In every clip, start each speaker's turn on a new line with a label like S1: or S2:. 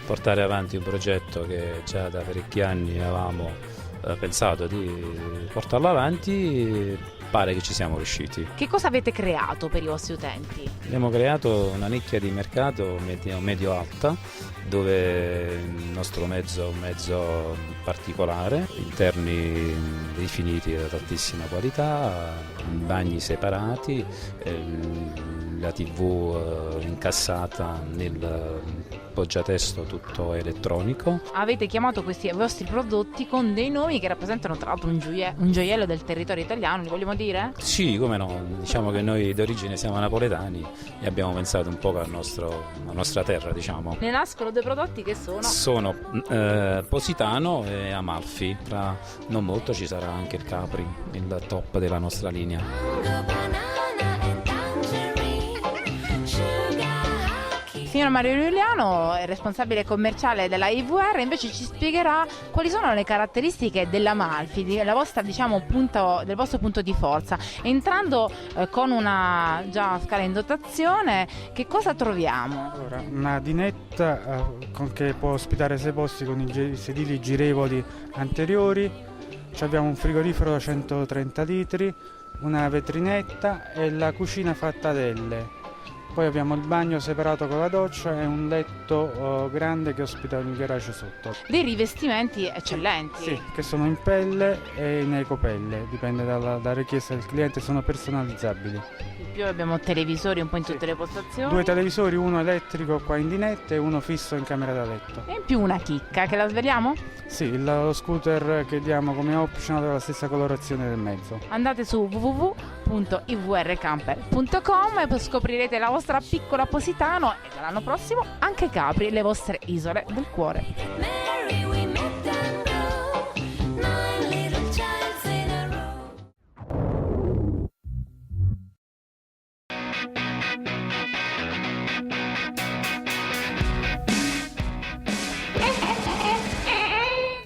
S1: portare avanti un progetto che già da parecchi anni avevamo pensato di portarlo avanti. Pare che ci siamo riusciti.
S2: Che cosa avete creato per i vostri utenti?
S1: Abbiamo creato una nicchia di mercato medio-alta, dove il nostro mezzo è un mezzo particolare, interni rifiniti ad altissima qualità, bagni separati, la TV incassata nel poggiatesto tutto elettronico.
S2: Avete chiamato questi vostri prodotti con dei nomi che rappresentano tra l'altro un gioiello del territorio italiano, li vogliamo dire?
S1: Sì, come no, diciamo che noi d'origine siamo napoletani e abbiamo pensato un po' alla nostra terra, diciamo.
S2: Ne nascono due prodotti che sono?
S1: Sono Positano e Amalfi, tra non molto ci sarà anche il Capri, il top della nostra linea.
S2: Signor Mario Giuliano è responsabile commerciale della IVR, invece ci spiegherà quali sono le caratteristiche dell'Amalfi, del vostro punto di forza. Entrando con una già scala in dotazione, che cosa troviamo?
S3: Allora, una dinetta che può ospitare 6 posti con i sedili girevoli anteriori, abbiamo un frigorifero da 130 litri, una vetrinetta e la cucina fatta ad L. Poi abbiamo il bagno separato con la doccia e un letto grande che ospita il garage sotto.
S2: Dei rivestimenti eccellenti.
S3: Sì, che sono in pelle e in ecopelle, dipende dalla richiesta del cliente, sono personalizzabili.
S2: In più abbiamo televisori un po' in tutte le postazioni.
S3: 2 televisori, uno elettrico qua in dinette e uno fisso in camera da letto.
S2: E in più una chicca, che la sveliamo?
S3: Sì, lo scooter che diamo come optional ha la stessa colorazione del mezzo.
S2: Andate su www.ivrcamper.com e scoprirete la vostra piccola Positano e dall'anno prossimo anche Capri, le vostre isole del cuore.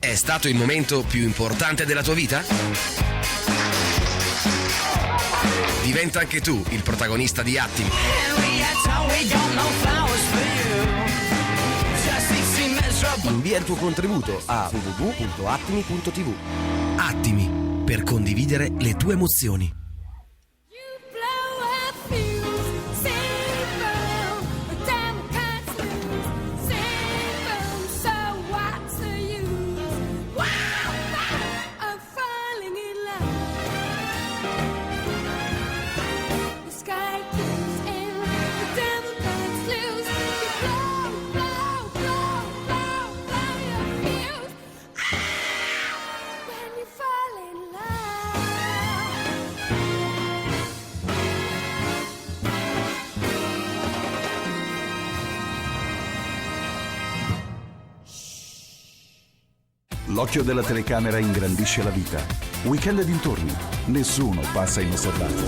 S4: È stato il momento più importante della tua vita? Diventa anche tu il protagonista di Attimi. Invia il tuo contributo a www.attimi.tv. Attimi, per condividere le tue emozioni.
S5: L'occhio della telecamera ingrandisce la vita. Weekend e dintorni. Nessuno passa inosservato.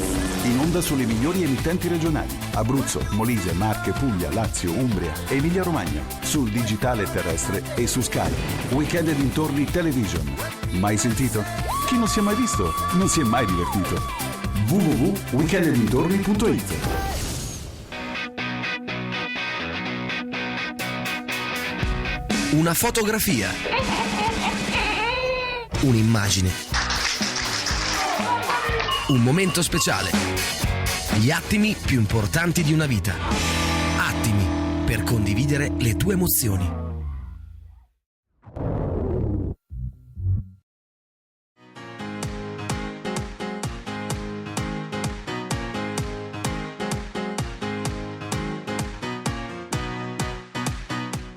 S5: In onda sulle migliori emittenti regionali. Abruzzo, Molise, Marche, Puglia, Lazio, Umbria, Emilia Romagna. Sul digitale terrestre e su Sky. Weekend e dintorni Television. Mai sentito? Chi non si è mai visto non si è mai divertito. www.weekendedintorni.it.
S4: Una fotografia. Un'immagine. Un momento speciale. Gli attimi più importanti di una vita. Attimi per condividere le tue emozioni.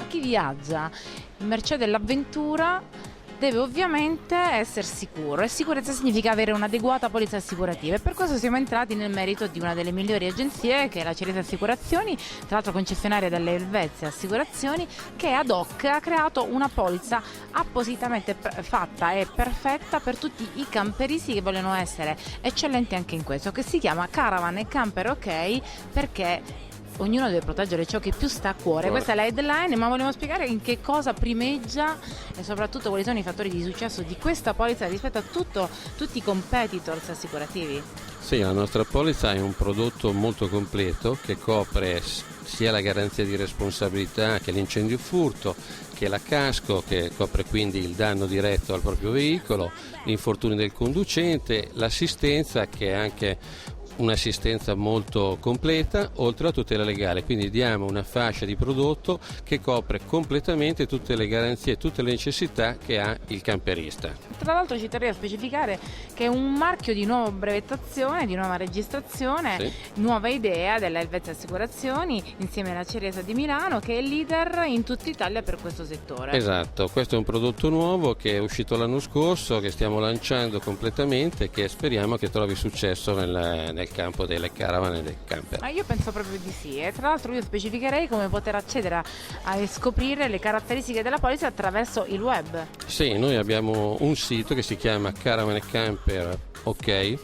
S2: Chi viaggia in mercé dell'avventura deve ovviamente essere sicuro, e sicurezza significa avere un'adeguata polizza assicurativa, e per questo siamo entrati nel merito di una delle migliori agenzie, che è la Ceresa Assicurazioni, tra l'altro concessionaria delle Helvetia Assicurazioni, che ad hoc ha creato una polizza appositamente fatta e perfetta per tutti i camperisti che vogliono essere eccellenti anche in questo, che si chiama Caravan e Camper OK, perché ognuno deve proteggere ciò che più sta a cuore. Questa è la headline, ma vogliamo spiegare in che cosa primeggia e soprattutto quali sono i fattori di successo di questa polizza rispetto a tutti i competitors assicurativi.
S6: Sì, la nostra polizza è un prodotto molto completo che copre sia la garanzia di responsabilità che l'incendio furto, che la casco che copre quindi il danno diretto al proprio veicolo, l'infortunio del conducente, l'assistenza che è anche un'assistenza molto completa, oltre alla tutela legale, quindi diamo una fascia di prodotto che copre completamente tutte le garanzie e tutte le necessità che ha il camperista.
S2: Tra l'altro ci terrei a specificare che è un marchio di nuova brevettazione, di nuova registrazione,
S6: Sì.
S2: nuova idea della Helvetia Assicurazioni insieme alla Ceresa di Milano, che è leader in tutta Italia per questo settore.
S6: Esatto, questo è un prodotto nuovo che è uscito l'anno scorso, che stiamo lanciando completamente e che speriamo che trovi successo nel campo delle caravan e dei camper.
S2: Ma io penso proprio di sì, e tra l'altro io specificherei come poter accedere a scoprire le caratteristiche della polizza attraverso il web.
S6: Sì, noi abbiamo un sito che si chiama Caravan e Camper OK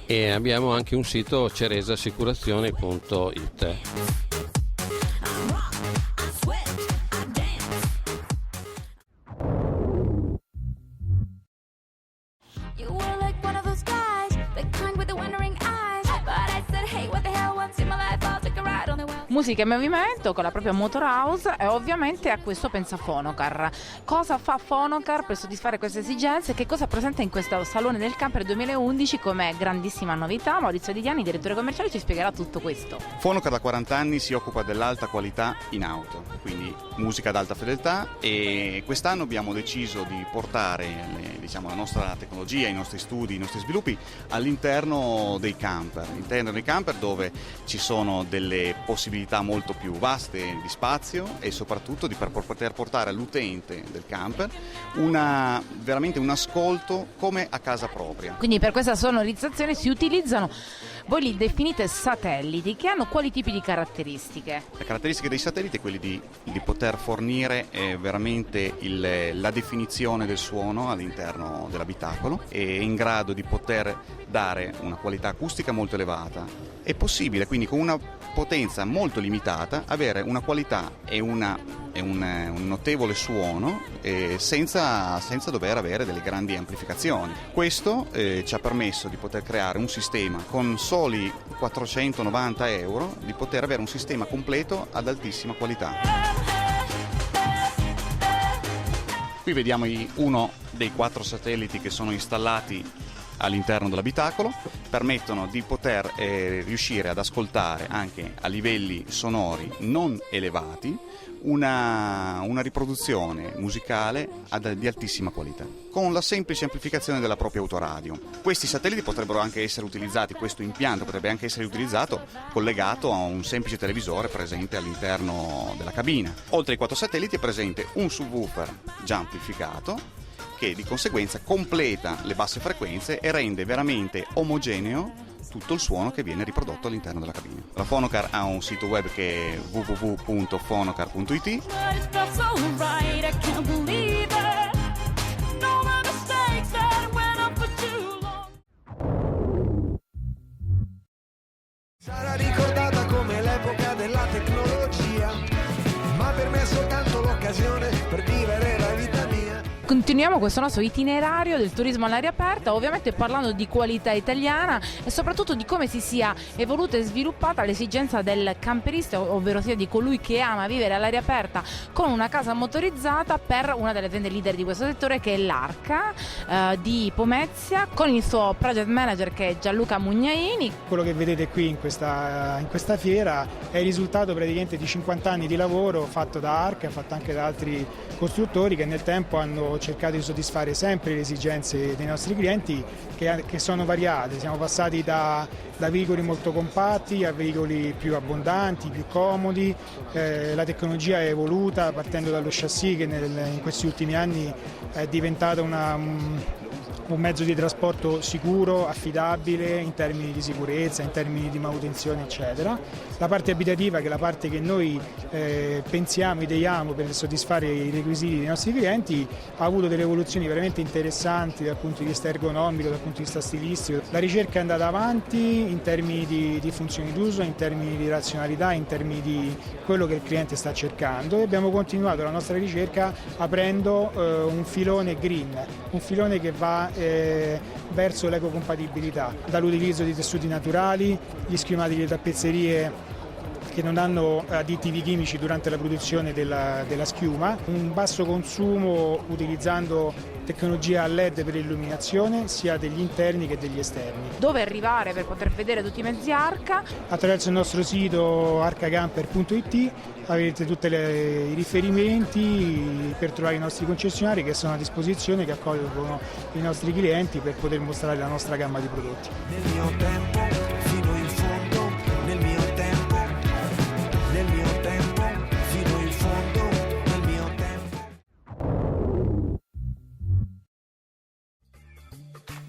S6: e abbiamo anche un sito ceresaassicurazioni.it.
S7: You were like one of those guys, the kind with the wondering eyes. But I said, hey, what the hell? Once in my life, I'll take a ride on the well.
S2: Musica e movimento con la propria Motor House, e ovviamente a questo pensa Fonocar. Cosa fa Fonocar per soddisfare queste esigenze? Che cosa presenta in questo Salone del Camper 2011 come grandissima novità? Maurizio Di Diani, direttore commerciale, ci spiegherà tutto questo.
S8: Fonocar da 40 anni si occupa dell'alta qualità in auto, quindi musica ad alta fedeltà, e quest'anno abbiamo deciso di portare la nostra tecnologia, i nostri studi, i nostri sviluppi all'interno dei camper, dove ci sono delle possibilità molto più vaste di spazio e soprattutto per poter portare all'utente del camper veramente un ascolto come a casa propria.
S2: Quindi per questa sonorizzazione si utilizzano, voi li definite satelliti, che hanno quali tipi di caratteristiche?
S8: Le caratteristiche dei satelliti è quelle di poter fornire veramente la definizione del suono all'interno dell'abitacolo, è in grado di poter dare una qualità acustica molto elevata. È possibile quindi con una potenza molto limitata avere una qualità e un notevole suono senza dover avere delle grandi amplificazioni. Questo ci ha permesso di poter creare un sistema con soli 490 euro, di poter avere un sistema completo ad altissima qualità. Qui vediamo uno dei 4 satelliti che sono installati all'interno dell'abitacolo, permettono di poter riuscire ad ascoltare anche a livelli sonori non elevati una riproduzione musicale di altissima qualità, con la semplice amplificazione della propria autoradio. Questi satelliti potrebbero anche essere utilizzati, questo impianto potrebbe anche essere utilizzato collegato a un semplice televisore presente all'interno della cabina. Oltre ai 4 satelliti è presente un subwoofer già amplificato, che di conseguenza completa le basse frequenze e rende veramente omogeneo tutto il suono che viene riprodotto all'interno della cabina. La Fonocar ha un sito web che è www.fonocar.it.
S9: Sarà ricordata come l'epoca della tecnologia, ma per me è soltanto l'occasione per vivere la vita mia.
S2: Continuiamo questo nostro itinerario del turismo all'aria aperta, ovviamente parlando di qualità italiana e soprattutto di come si sia evoluta e sviluppata l'esigenza del camperista, ovvero sia di colui che ama vivere all'aria aperta con una casa motorizzata, per una delle aziende leader di questo settore, che è l'Arca di Pomezia, con il suo project manager che è Gianluca Mugnaini.
S10: Quello che vedete qui in questa fiera è il risultato praticamente di 50 anni di lavoro fatto da Arca, fatto anche da altri costruttori che nel tempo hanno cercato di soddisfare sempre le esigenze dei nostri clienti, che sono variate. Siamo passati da veicoli molto compatti a veicoli più abbondanti, più comodi. La tecnologia è evoluta partendo dallo chassis che in questi ultimi anni è diventata un mezzo di trasporto sicuro, affidabile in termini di sicurezza, in termini di manutenzione, eccetera. La parte abitativa, che è la parte che noi pensiamo, ideiamo per soddisfare i requisiti dei nostri clienti, ha avuto delle evoluzioni veramente interessanti dal punto di vista ergonomico, dal punto di vista stilistico. La ricerca è andata avanti in termini di funzioni d'uso, in termini di razionalità, in termini di quello che il cliente sta cercando, e abbiamo continuato la nostra ricerca aprendo un filone green, un filone che va verso l'ecocompatibilità, dall'utilizzo di tessuti naturali, gli schiumati di tappezzerie che non hanno additivi chimici durante la produzione della schiuma, un basso consumo utilizzando tecnologia LED per l'illuminazione sia degli interni che degli esterni.
S2: Dove arrivare per poter vedere tutti i mezzi Arca?
S10: Attraverso il nostro sito arcacamper.it avete tutti i riferimenti per trovare i nostri concessionari che sono a disposizione, che accolgono i nostri clienti per poter mostrare la nostra gamma di prodotti.
S9: Nel mio tempo, fino in fondo, nel mio tempo, nel mio tempo, fino in fondo, nel mio tempo.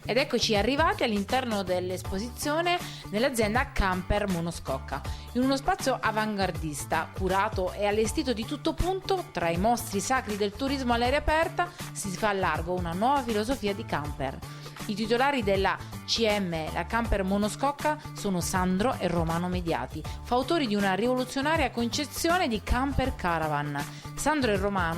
S2: Ed eccoci arrivati all'interno dell'esposizione nell'azienda Camper Monoscocca, in uno spazio avanguardista, curato e allestito di tutto punto. Tra i mostri sacri del turismo all'aria aperta si fa a largo una nuova filosofia di camper. I titolari della CM, la Camper Monoscocca, sono Sandro e Romano Mediati, fautori di una rivoluzionaria concezione di camper caravan. Sandro e Romano